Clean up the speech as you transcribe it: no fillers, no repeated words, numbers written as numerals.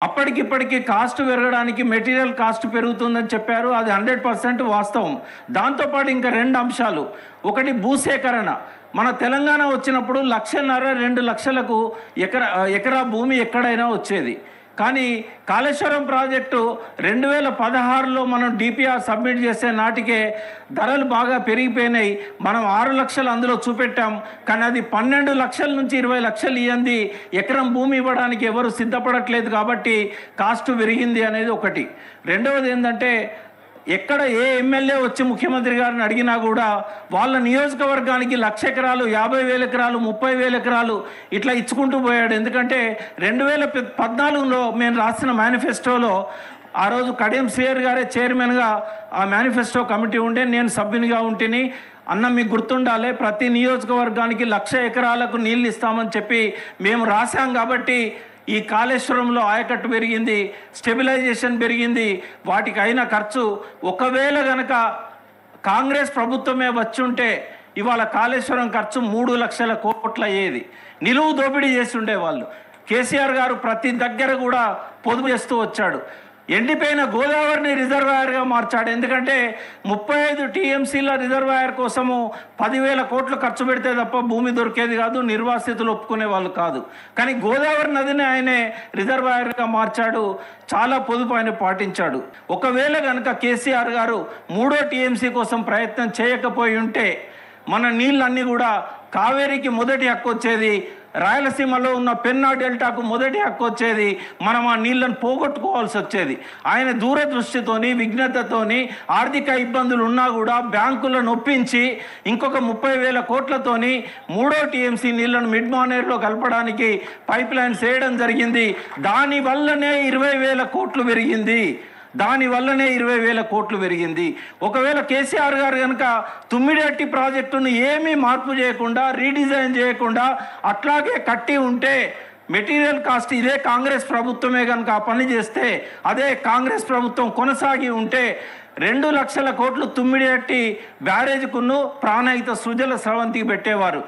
అప్పటికిప్పటికి cost పెరగడానికి material cost పెరుగుతుందని చెప్పారు. అది 100% వాస్తవం. దాంతోపాటు ఇంకా 2 అంశాలు. ఒకటి భూసేకరణ. మన తెలంగాణ వచ్చినప్పుడు 1,50,000 2 లక్షలకు ఎకరా భూమి ఎక్కడైనా వచ్చేది. కానీ కాళేశ్వరం ప్రాజెక్టు 2016లో మనం డిపిఆర్ సబ్మిట్ చేసే నాటికే ధరలు బాగా పెరిగిపోయినాయి. మనం 6 లక్షలు అందులో చూపెట్టాం. కానీ అది 12 లక్షల నుంచి 20 లక్షలు ఇయ్యంది ఎకరం భూమి ఇవ్వడానికి ఎవరు సిద్ధపడట్లేదు. కాబట్టి కాస్ట్ పెరిగింది అనేది ఒకటి. రెండవది ఏంటంటే ఎక్కడ ఏ ఎమ్మెల్యే వచ్చి ముఖ్యమంత్రి గారిని అడిగినా కూడా వాళ్ళ నియోజకవర్గానికి 1,00,000 ఎకరాలు, 50,000 ఎకరాలు, 30,000 ఎకరాలు ఇట్లా ఇచ్చుకుంటూ పోయాడు. ఎందుకంటే 2014లో మేము రాసిన మేనిఫెస్టోలో ఆ రోజు కడియం శ్రీహరి గారే చైర్మన్గా ఆ మేనిఫెస్టో కమిటీ ఉండే, నేను సభ్యునిగా ఉంటిని. అన్న మీకు గుర్తుండాలి, ప్రతి నియోజకవర్గానికి 1,00,000 ఎకరాలకు నీళ్ళు ఇస్తామని చెప్పి మేము రాసాం. కాబట్టి ఈ కాళేశ్వరంలో ఆయకట్టు పెరిగింది, స్టెబిలైజేషన్ పెరిగింది, వాటికి అయిన ఖర్చు ఒకవేళ గనక కాంగ్రెస్ ప్రభుత్వమే వచ్చుంటే ఇవాళ కాళేశ్వరం ఖర్చు 3 లక్షల కోట్లు అయ్యేది. నిలువు దోపిడీ చేసి ఉండేవాళ్ళు. కేసీఆర్ గారు ప్రతి దగ్గర కూడా పొదుపు చేస్తూ వచ్చాడు. ఎండిపోయిన గోదావరిని రిజర్వాయర్గా మార్చాడు. ఎందుకంటే 35 టీఎంసీల రిజర్వాయర్ కోసము 10,000 కోట్లు ఖర్చు పెడితే తప్ప భూమి దొరికేది కాదు, నిర్వాసితులు ఒప్పుకునే వాళ్ళు కాదు. కానీ గోదావరి నదిని ఆయనే రిజర్వాయర్గా మార్చాడు. చాలా పొదుపు ఆయన పాటించాడు. ఒకవేళ కనుక కేసీఆర్ గారు 3వ టీఎంసీ కోసం ప్రయత్నం చేయకపోయి ఉంటే మన నీళ్ళన్నీ కూడా కావేరికి మొదటి హక్కు వచ్చేది, రాయలసీమలో ఉన్న పెన్నా డెల్టాకు మొదటి హక్కు వచ్చేది, మనం ఆ నీళ్లను పోగొట్టుకోవాల్సి వచ్చేది. ఆయన దూరదృష్టితోని, విఘ్నతతోని, ఆర్థిక ఇబ్బందులు ఉన్నా కూడా బ్యాంకులను ఒప్పించి ఇంకొక 30,000 కోట్లతోని 3వ టీఎంసీ నీళ్లను మిడ్ మానేర్లో కలపడానికి పైప్ లైన్స్ వేయడం జరిగింది. దానివల్లనే 20,000 కోట్లు పెరిగింది. దానివల్లనే 20,000 కోట్లు పెరిగింది. ఒకవేళ కేసీఆర్ గారు కనుక తుమ్మిడిహట్టి ప్రాజెక్టును ఏమీ మార్పు చేయకుండా, రీడిజైన్ చేయకుండా అట్లాగే కట్టి ఉంటే, మెటీరియల్ కాస్ట్ ఇదే కాంగ్రెస్ ప్రభుత్వమే కనుక ఆ పని చేస్తే, అదే కాంగ్రెస్ ప్రభుత్వం కొనసాగి ఉంటే 2 లక్షల కోట్లు తుమ్మిడిహట్టి బ్యారేజ్కును ప్రాణహిత సుజల స్రవంతికి పెట్టేవారు.